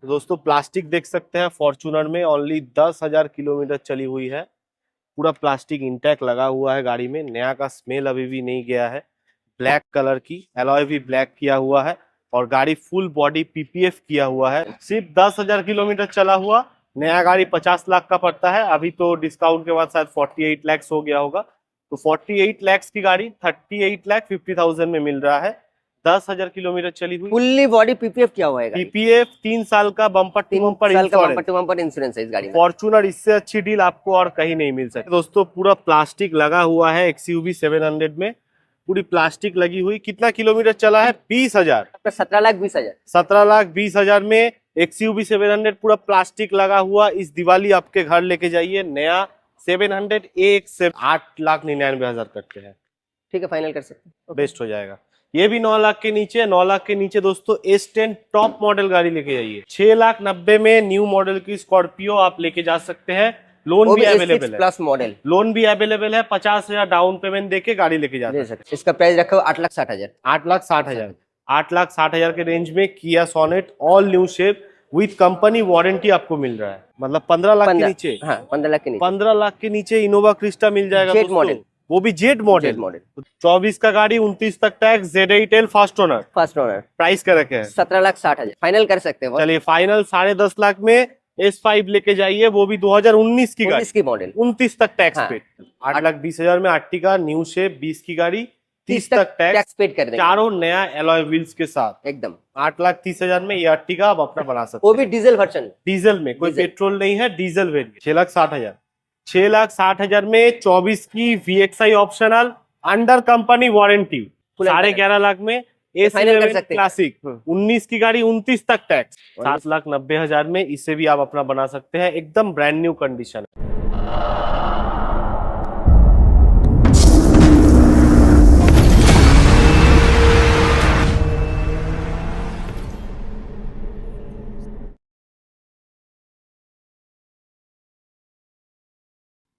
तो दोस्तों प्लास्टिक देख सकते हैं, फॉर्च्यूनर में ओनली 10,000 किलोमीटर चली हुई है। पूरा प्लास्टिक इंटैक्ट लगा हुआ है गाड़ी में, नया का स्मेल अभी भी नहीं गया है। ब्लैक कलर की एलॉय भी ब्लैक किया हुआ है और गाड़ी फुल बॉडी पीपीएफ किया हुआ है। सिर्फ 10,000 किलोमीटर चला हुआ, नया गाड़ी 50 लाख का पड़ता है। अभी तो डिस्काउंट के बाद शायद 48 लाख हो गया होगा। तो 48 लाख की गाड़ी 38,50,000 में मिल रहा है। 10,000 किलोमीटर चली हुई, फुल्ली बॉडी पीपीएफ किया हुआ है। पीपीएफ 3 साल का बम्पर टू बम्पर इंश्योरेंस है इस गाड़ी में। फॉर्च्यूनर इससे अच्छी डील आपको और कहीं नहीं मिल सकती। दोस्तों पूरा प्लास्टिक लगा हुआ है एक्सयूवी 700 में, पूरी प्लास्टिक लगी हुई। कितना किलोमीटर चला है? 20,000। 17,20,000। 17,20,000 में एक्सयूवी 700 पूरा प्लास्टिक लगा हुआ। इस दिवाली आपके घर लेके जाइए नया 700 एक से 8,99,000 करते हैं। ठीक है, फाइनल कर सकते हैं। बेस्ट हो जाएगा। ये भी 9 लाख के नीचे। 9 लाख के नीचे दोस्तों S10 टॉप मॉडल गाड़ी लेके जाइए। 6,90,000 में न्यू मॉडल की स्कॉर्पियो आप लेके जा सकते हैं। लोन भी अवेलेबल है, प्लस मॉडल लोन भी अवेलेबल है। 50,000 डाउन पेमेंट देके गाड़ी लेके जा सकते हैं। इसका प्राइस रखा हुआ 8,60,000। 8,60,000। 8,60,000 के रेंज में Kia Sonet all new shape with company warranty आपको मिल रहा है। मतलब 15 लाख के नीचे। हाँ, 15 लाख के नीचे। 15 लाख के नीचे इनोवा क्रिस्टा मिल जाएगा जेट मॉडल, वो भी जेट मॉडल। 24 का गाड़ी, 29 तक tax, Z8L fast owner. Price क्या रखे हैं? 17,60,000। फाइनल कर सकते हैं। चलिए फाइनल 10.5 लाख में S5 लेके जाइए। वो भी 2019 की गाड़ी, की मॉडल, 29 तक टैक्स पेड। 8,20,000 में आर्टिका न्यू शेप 20 की गाड़ी, 30 तक टैक्स पेड कर देंगे। चारों नया एलॉय व्हील्स के साथ एकदम। 8,30,000 में ये आर्टिका आप अपना बना सकते हैं। वो भी डीजल वर्जन, डीजल में, कोई पेट्रोल नहीं है, डीजल वेरिएंट। 6,60,000। 6,60,000 में 24 की VXI optional under company warranty. 11.5 lakh में A7 क्लासिक 19 की गाड़ी, 29 तक टैक्स। 7,90,000 में इसे भी आप अपना बना सकते हैं। एकदम ब्रांड न्यू कंडीशन है।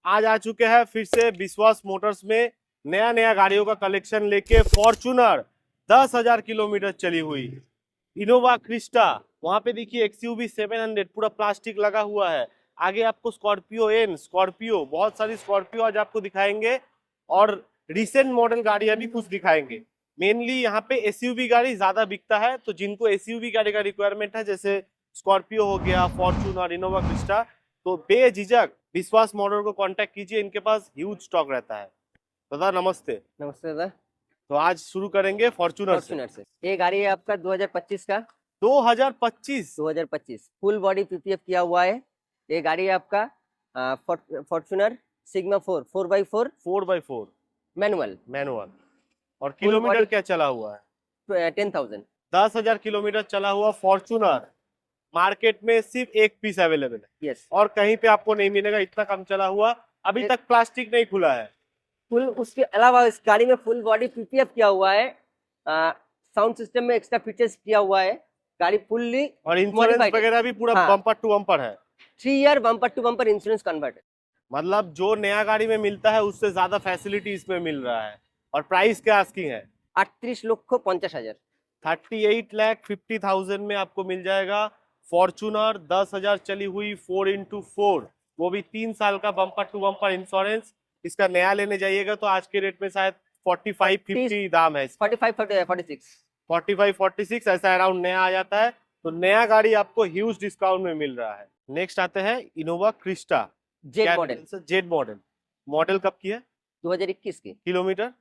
आज आ चुके हैं फिर से विश्वास मोटर्स में नया नया गाड़ियों का कलेक्शन लेके। फॉर्च्यूनर 10,000 किलोमीटर चली हुई, इनोवा क्रिस्टा, वहां पे देखिए एक्सयूवी 700 पूरा प्लास्टिक लगा हुआ है। आगे आपको स्कॉर्पियो एन, स्कॉर्पियो, बहुत सारी स्कॉर्पियो आज आपको दिखाएंगे और रिसेंट मॉडल गाड़ियां भी कुछ दिखाएंगे। मेनली यहाँ पे एसयूवी गाड़ी ज्यादा बिकता है, तो जिनको एसयूवी गाड़ी का रिक्वायरमेंट है, जैसे स्कॉर्पियो हो गया, फॉर्च्यूनर, इनोवा क्रिस्टा, तो बेझिझक विश्वास मोटर को कांटेक्ट कीजिए। इनके पास ह्यूज स्टॉक रहता है। दादा नमस्ते। नमस्ते दादा। तो आज शुरू करेंगे फॉर्च्यूनर से। ये गाड़ी है आपका 2025 का। 2025 फुल बॉडी पीपीएफ किया हुआ है। ये गाड़ी है आपका फॉर्च्यूनर सिग्मा 4x4 मैनुअल। और किलोमीटर क्या चला हुआ है? 10,000। 10,000 किलोमीटर चला हुआ फॉर्च्यूनर मार्केट में सिर्फ एक पीस अवेलेबल है। यस। और कहीं पे आपको नहीं मिलेगा, इतना कम चला हुआ। अभी तक प्लास्टिक नहीं खुला है। फुल, उसके अलावा इस गाड़ी में फुल बॉडी पीपीएफ किया हुआ है। साउंड सिस्टम में एक्स्ट्रा फीचर्स किया हुआ है। गाड़ी फुल्ली, और इंश्योरेंस वगैरह भी पूरा बम्पर टू बम्पर है। 3 year bumper to bumper insurance convert. मतलब जो नया गाड़ी में मिलता है उससे ज्यादा फैसिलिटी इसमें मिल रहा है। और प्राइस क्या आस्किंग है? 38,50,000। 38,50,000 में आपको मिल जाएगा फॉर्च्यूनर 10,000 चली हुई 4x4, वो भी 3 साल का बम्पर टू बम्पर इंश्योरेंस। इसका नया लेने जाइएगा तो आज के रेट में शायद 45-50 दाम है। 45-46 ऐसा अराउंड नया आ जाता है। तो नया गाड़ी आपको ह्यूज डिस्काउंट में मिल रहा है। नेक्स्ट आते हैं Innova Crysta Z model. Model कब की है? 2021 की। किलोमीटर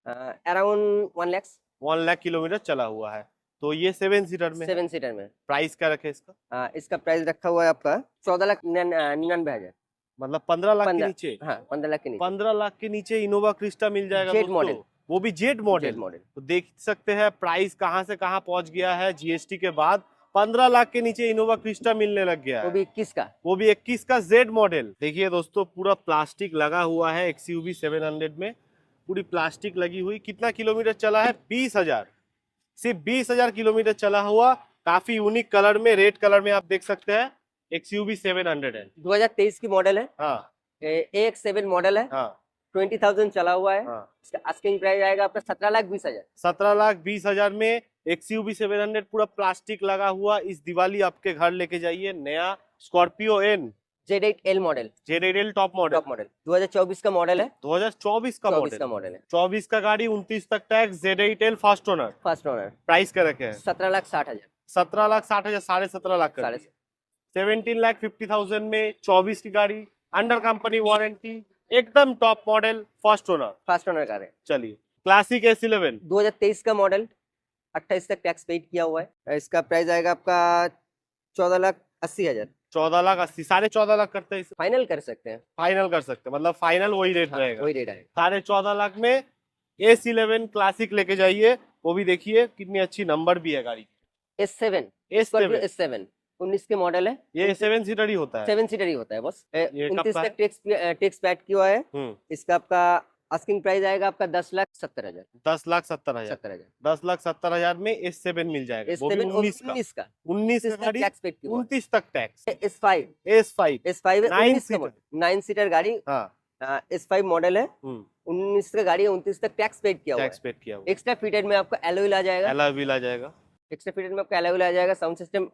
अराउंड 1 लाख किलोमीटर चला हुआ है। तो ये 7 सीटर में। प्राइस क्या रखे इसका? इसका प्राइस रखा हुआ है आपका 14,99,000। मतलब 15 लाख के नीचे। 15 लाख के नीचे। 15 लाख के नीचे इनोवा क्रिस्टा मिल जाएगा जेट मॉडल, वो भी जेट मॉडल। तो देख सकते हैं प्राइस कहां से कहां पहुंच गया है। जीएसटी के बाद 15 लाख के नीचे इनोवा क्रिस्टा मिलने लग गया है। वो भी 21 का जेड मॉडल। देखिए दोस्तों पूरा प्लास्टिक लगा हुआ है एक्सयूवी 700 में, पूरी प्लास्टिक लगी हुई। कितना किलोमीटर चला है? 20,000। सिर्फ 20,000 किलोमीटर चला हुआ। काफी यूनिक कलर में, रेड कलर में आप देख सकते हैं। एक्सयूवी 700 है, 2023 की मॉडल है। हाँ, AX7 मॉडल है। हाँ, 20,000 चला हुआ है। हाँ। इसका आस्किंग प्राइस आएगा आपका 17,20,000। 17,20,000 में XUV 700 पूरा प्लास्टिक लगा हुआ, इस दिवाली आपके घर लेके जाइए। नया Scorpio N Z8L model, Z top model, top model 2024 का मॉडल है, 2024 का 24 मॉडल, का मॉडल है, 24 का गाड़ी, 29 तक tax, Z8L first owner. First owner, price क्या रखे हैं? 17,60,000, 17,60,000, 17.5 लाख कर साढ़े दिए। 17,50,000 में 24 की गाड़ी, अंडर कंपनी वारंटी, एकदम top model, first owner. First owner car है। चलिए क्लासिक S11 2023 का मॉडल, 28 तक टैक्स पेड किया हुआ है। इसका प्राइस आएगा आपका 14,80,000, 14,80,000, 14.5 लाख करते हैं। फाइनल कर सकते हैं। फाइनल कर सकते हैं, मतलब फाइनल वही रेट हाँ, रहेगा। वही रेट आएगा। 14.5 लाख में S11 क्लासिक लेके जाइए। वो भी देखिए कितनी अच्छी नंबर भी है गाड़ी। S7, S7 S7 19 के मॉडल है। ये 7 सीटर ही होता है। 7 सीटर ही होता है बस। ये कब 29 का है? तक टैक्स पैड किया हुआ है। हम्म, इसका आपका आस्किंग प्राइस आएगा आपका 10,70,000, 10,70,000, 70,000। 10,70,000 में S7 मिल जाएगा, वो भी S7 और 19 का। 19 का 19 का गाड़ी, टैक्स पेड किया हुआ 29 तक टैक्स। है। S5, S5 S5 है, 9 19 का मॉडल, 9 सीटर गाड़ी। हाँ, S5 मॉडल है, 19 का गाड़ी है, 29 तक टैक्स पेड किया हुआ टैक्स है। पेड किया हुआ। एक्स्ट्रा फिटेड में आपका एलॉय आ जाएगा, अलॉय व्हील आ जाएगा, एक्स्ट्रा फिटेड में आपका एलॉय आ जाएगा, साउंड सिस्टम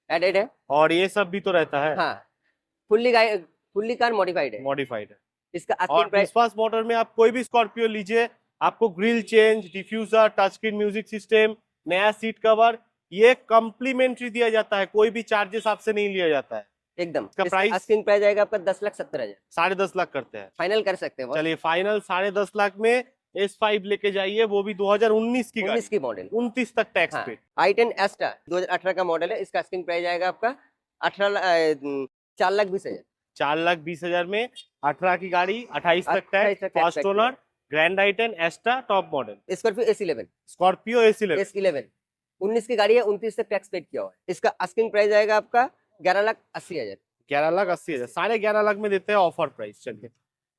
एडेड है। और ये सब भी तो रहता है। हाँ, फुल्ली कार मॉडिफाइड है। मॉडिफाइड है। इसका और आस्किंग प्राइस विश्वास मोटर में आप कोई भी स्कॉर्पियो लीजिए, आपको grill change, diffuser, touch screen music system, नया सीट कवर, ये कम्प्लीमेंट्री दिया जाता है, कोई भी चार्जेस आपसे नहीं लिया जाता है। एकदम। इसका प्राइस आस्किंग प्राइस आएगा आपका 10,70,000, 10.5 लाख करते हैं। फाइनल कर सकते हैं। चलिए फाइनल 10.5 लाख में S5 लेके जाइए, वो भी 2019 की गाड़ी, 19 की मॉडल। 29 तक टैक्स हाँ, पे। i10 एस्टा 2018 का मॉडल है। इसका आस्किंग प्राइस आएगा आपका 4,20,000, 4,20,000 में 18 की गाड़ी, 28 तक 28 टैक्स, तक tax first owner, Grand i10 Asta top model, Scorpio S11, Scorpio S11 S11 19 की गाड़ी है, 29 तक टैक्स पेड किया हुआ है। इसका आस्किंग प्राइस आएगा आपका 11,80,000, 11,80,000, 11.5 लाख में देते हैं ऑफर प्राइस। चलिए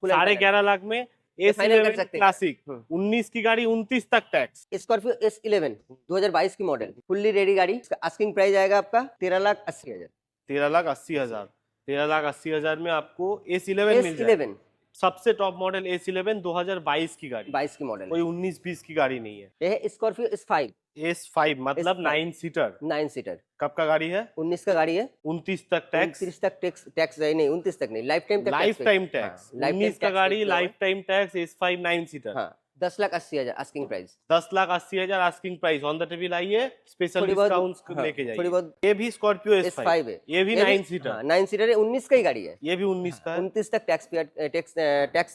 11.5 लाख में फाइनल कर S11 सकते हैं। क्लासिक, 19 की गाड़ी, 29 तक टैक्स। स्कॉर्पियो S11 2022 की मॉडल, फुल्ली रेडी गाड़ी। इसका आस्किंग प्राइस आएगा आपका 13,80,000, 13,80,000, 13,80,000 में आपको S11 मिल जाएगा। S11 सबसे टॉप मॉडल S11 2022 की गाड़ी, 22 की मॉडल कोई 19-20 की गाड़ी नहीं है। है। यह है स्कॉर्पियो S5, S5 मतलब S5 9 सीटर। 9 सीटर, कब का गाड़ी है? 19 का गाड़ी है, 29 तक टैक्स, 29 तक टैक्स नहीं, 29 तक नहीं, लाइफ टाइम तक लाइफ टाइम टैक्स। 19 का गाड़ी, life time tax, S5 9 seater. हाँ, 10,80,000 asking price. 10,80,000 asking price. On the table आइए, स्पेशल थोड़ी बहुत, डिस्काउंट्स हाँ, लेके थोड़ी जाइए। बहुत। ये भी स्कॉर्पियो S5 है, ये भी 9 सीटर, 9 सीटर है, 19 का ही गाड़ी है। ये भी 19 का है, 29 तक टैक्स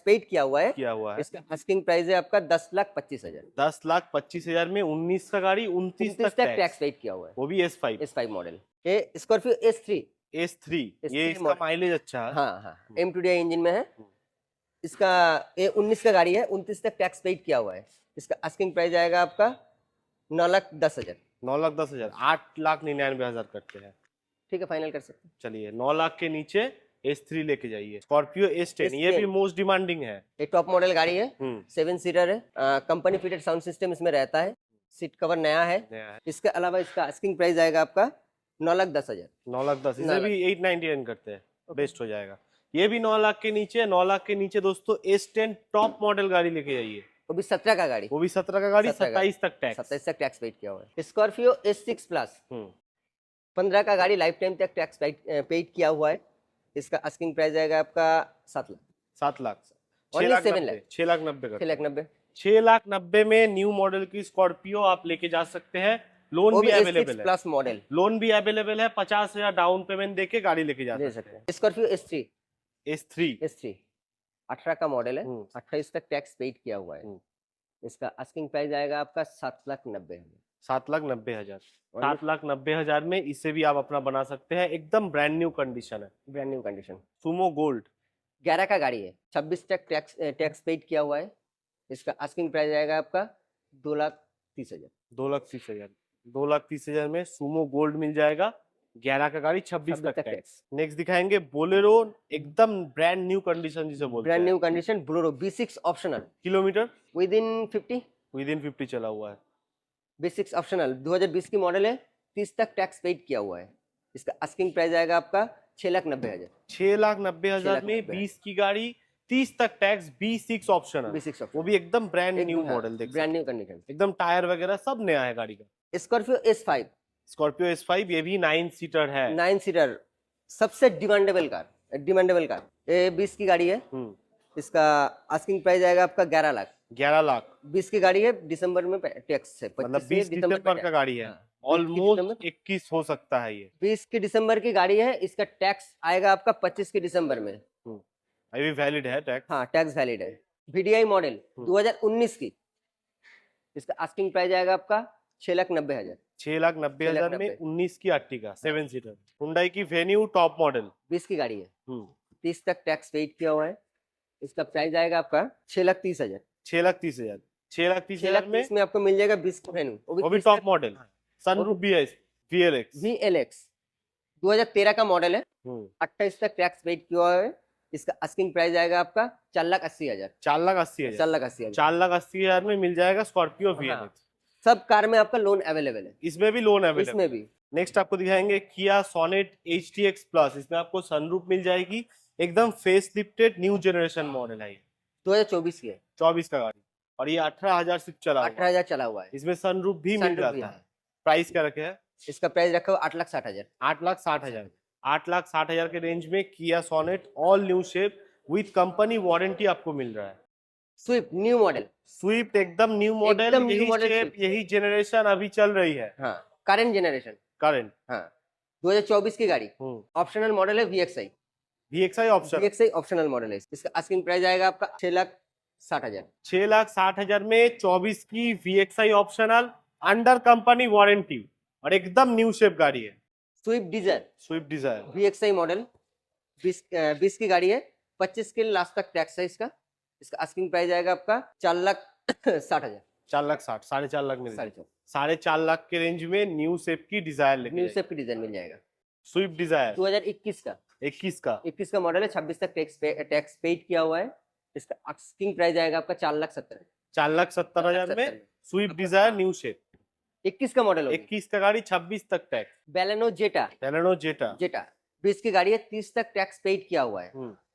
पेड किया हुआ है। किया हुआ है। इसका आस्किंग प्राइस है आपका 10,25,000, 10,25,000 में 19 का गाड़ी, 29 तक टैक्स टैक्स, पेड किया हुआ है। वो भी S5। S5 model. ये स्कॉर्पियो S3, S3 ये S3 इसका मॉडल। माइलेज अच्छा है। हाँ हाँ, M2DI इंजन में है। इसका ये 19 का गाड़ी है, 29 तक टैक्स पेड किया हुआ है। इसका आस्किंग प्राइस आएगा आपका 9,10,000, 9,10,000, 8,99,000 करते हैं। ठीक है, फाइनल कर सकते हैं। चलिए 9 लाख के नीचे S3 लेके जाइए। स्कॉर्पियो S10 ये भी मोस्ट डिमांडिंग है। ये टॉप मॉडल गाड़ी है, हम्म, 7 सीटर है, कंपनी फिटेड साउंड सिस्टम इसमें रहता है, सीट कवर नया है। नया है। इसके अलावा इसका आस्किंग प्राइस आएगा आपका 9,10,000, 9,10,000, 9 इसे भी 899 करते हैं, बेस्ट हो जाएगा। ये भी 9 लाख के नीचे। 9 लाख के नीचे दोस्तों S10 टॉप मॉडल गाड़ी लेके जाइए, वो भी 17 का गाड़ी, वो भी 17 का गाड़ी, 17 का। 27 तक टैक्स। 27 तक टैक्स पेड किया हुआ है। स्कॉर्पियो S6 प्लस, 15 का गाड़ी, लाइफ टाइम तक टैक्स पेड किया हुआ है। इसका आस्किंग प्राइस आएगा आपका 7 लाख, 7 लाख, Only 7 लाख। 6,90,000 6,90,000, 6,90,000 में न्यू मॉडल की स्कॉर्पियो आप लेके जा सकते हैं। लोन वो भी भी अवेलेबल S6 है, प्लस मॉडल लोन भी अवेलेबल है। 50,000 डाउन पेमेंट देके गाड़ी लेके जा ले सकते सकते हैं। स्कॉर्पियो S3, हैं। S3 18 का मॉडल है, हम्म, 28 तक टैक्स पेड किया हुआ है। इसका आस्किंग प्राइस आएगा आपका 7,90,000, 7,90,000, 7,90,000 में इसे भी आप अपना बना सकते हैं। एकदम ब्रांड न्यू कंडीशन है, brand new condition. Sumo gold. 11 का गाड़ी है, 26 तक टैक्स पेड किया हुआ है। इसका आस्किंग प्राइस आएगा आपका 2,30,000, 2,30,000, 2,30,000 में सुमो गोल्ड मिल जाएगा। 11 का गाड़ी, 26 तक टैक्स। टैक्स। नेक्स्ट दिखाएंगे बोलेरो, एकदम ब्रांड न्यू कंडीशन जिसे बोलते ब्रांड हैं। New condition Bolero B6 optional, kilometre with in 50, with in 50 चला हुआ है। B6 ऑप्शनल 2020 की मॉडल है, 30 तक टैक्स पेड किया हुआ है। इसका आस्किंग प्राइस आएगा आपका 6,90,000, 6,90,000 में 6,90,000 20 की गाड़ी, 30 तक टैक्स, B6 ऑप्शन है, B6 वो भी एकदम ब्रांड न्यू हाँ, मॉडल। देख ब्रांड न्यू कंडीशन। एकदम टायर वगैरह सब नया है गाड़ी का। स्कॉर्पियो S5 स्कॉर्पियो S5 ये भी 9 सीटर है। 9 सीटर, सबसे डिमांडेबल कार। ये 20 की गाड़ी है। इसका आस्किंग प्राइस आएगा आपका 11 लाख। 11 लाख 20 की गाड़ी है, दिसंबर में टैक्स है, मतलब 25 20 दिसंबर दिसंबर का गाड़ी है। ऑलमोस्ट 21 हो सकता है ये। 20 की दिसंबर की गाड़ी है, इसका टैक्स आएगा आपका 25 की दिसंबर में। अभी वैलिड है टैक्स। हाँ, टैक्स वैलिड है। VDI मॉडल 2019 की, इसका आस्किंग प्राइस आएगा आपका 6,90,000। 6,90,000 में 19 की अर्टिगा 7 सीटर। हुंडई की वेन्यू टॉप मॉडल 20 की गाड़ी है। 30 तक टैक्स पेड किया हुआ है। इसका प्राइस आएगा आपका 6,30,000। 6,30,000 6,30,000 में इसमें आपको मिल जाएगा 20 की वेन्यू, वो भी टॉप मॉडल। सनरूफ भी है, VLX 2013 का मॉडल है। 28 तक टैक्स पेड किया हुआ है। इसका आस्किंग प्राइस आएगा आपका 4,80,000। 4,80,000 4,80,000 4,80,000 में मिल जाएगा स्कॉर्पियो VLX। सब कार में आपका लोन अवेलेबल है। इसमें भी लोन अवेलेबल। इसमें भी नेक्स्ट आपको दिखाएंगे किया सोनेट HTX प्लस। इसमें आपको सनरूफ मिल जाएगी, एकदम face lifted new generation model है। 2024 की है। 24 का गाड़ी और ये 18,000 सिर्फ चला हुआ है। 18,000 चला हुआ है। इसमें सनरूफ भी मिल Sunroof भी जाता है। है। प्राइस क्या रखे हैं? इसका प्राइस रखा हुआ 8,60,000। 8,60,000 8,60,000 के रेंज में Kia Sonet all new shape with company warranty आपको मिल रहा है। स्विफ्ट न्यू मॉडल, स्विफ्ट एकदम न्यू मॉडल, एकदम new यही model शेप Swift। यही जनरेशन अभी चल रही है। हाँ, करंट जनरेशन। करंट 2024 की गाड़ी, ऑप्शनल मॉडल है VXI। VXI option. VXI optional model है। इसका आस्किंग प्राइस आएगा आपका 6,60,000। 6,60,000 में 24 की VXI optional under company warranty और एकदम न्यू शेप गाड़ी है। Swift Dzire Swift Dzire VXI model 20 की गाड़ी है। 25 के लास्ट तक टैक्स है इसका। इसका आस्किंग प्राइस आएगा आपका 4,60,000। 4,60,000 4.5 लाख में 4,50,000 4.5 लाख के रेंज में न्यू शेप की डिजायर लेके न्यू शेप की डिजाइन मिल जाएगा। स्विफ्ट डिजायर 2021 का 21 का मॉडल है। 26 तक टैक्स पेड किया हुआ है। इसका आस्किंग प्राइस आएगा आपका 4,70,000। 4,70,000 में स्विफ्ट डिजायर न्यू शेप 21 का मॉडल 21 का गाड़ी 26 तक टैक्स। बेलेनो जेटा बेलेनो जेटा 20 की गाड़ी है। 30 तक टैक्स पेड किया हुआ है।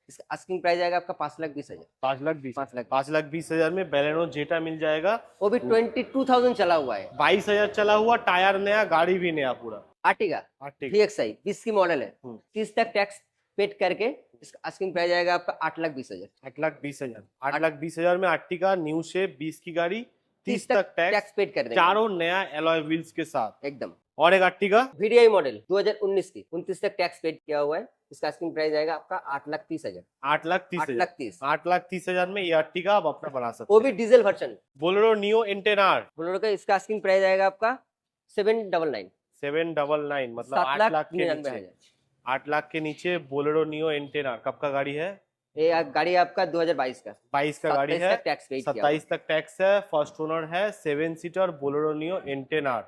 इसका आस्किंग प्राइस आएगा आपका 5,20,000। 5,20,000 में बेलेनो जेटा मिल जाएगा। वो भी 22,000 चला हुआ है। 22,000 चला हुआ, टायर नया, गाड़ी भी नया पूरा। आर्टिगा VXI 20 की मॉडल है। 30 तक टैक्स पेड करके इसका आस्किंग प्राइस आएगा आपका 8,20,000। 8,20,000 8,20,000 में आर्टिगा न्यू शेप 20 की गाड़ी 30 तक टैक्स पेड कर देंगे। चारों नया एलॉय व्हील्स के साथ एकदम। और एक आर्टिगा VDI मॉडल 2019 की 29 तक टैक्स पेड किया हुआ है। इसका आस्किंग प्राइस आएगा आपका 8,30,000। 8,30,000 में ये आर्टिगा आप अपना बना सकते वो भी डीजल वर्जन। बोलेरो नियो एंटेनार बोलेरो का इसका आस्किंग प्राइस आएगा आपका 799 मतलब 8,99,000 8 लाख के नीचे बोलेरो नियो एंटेनार। कब का गाड़ी है? ये गाड़ी आपका 2022 का 22 का गाड़ी है। 27 तक टैक्स है। फर्स्ट ओनर है, 7 सीटर बोलेरो नियो एंटेनार।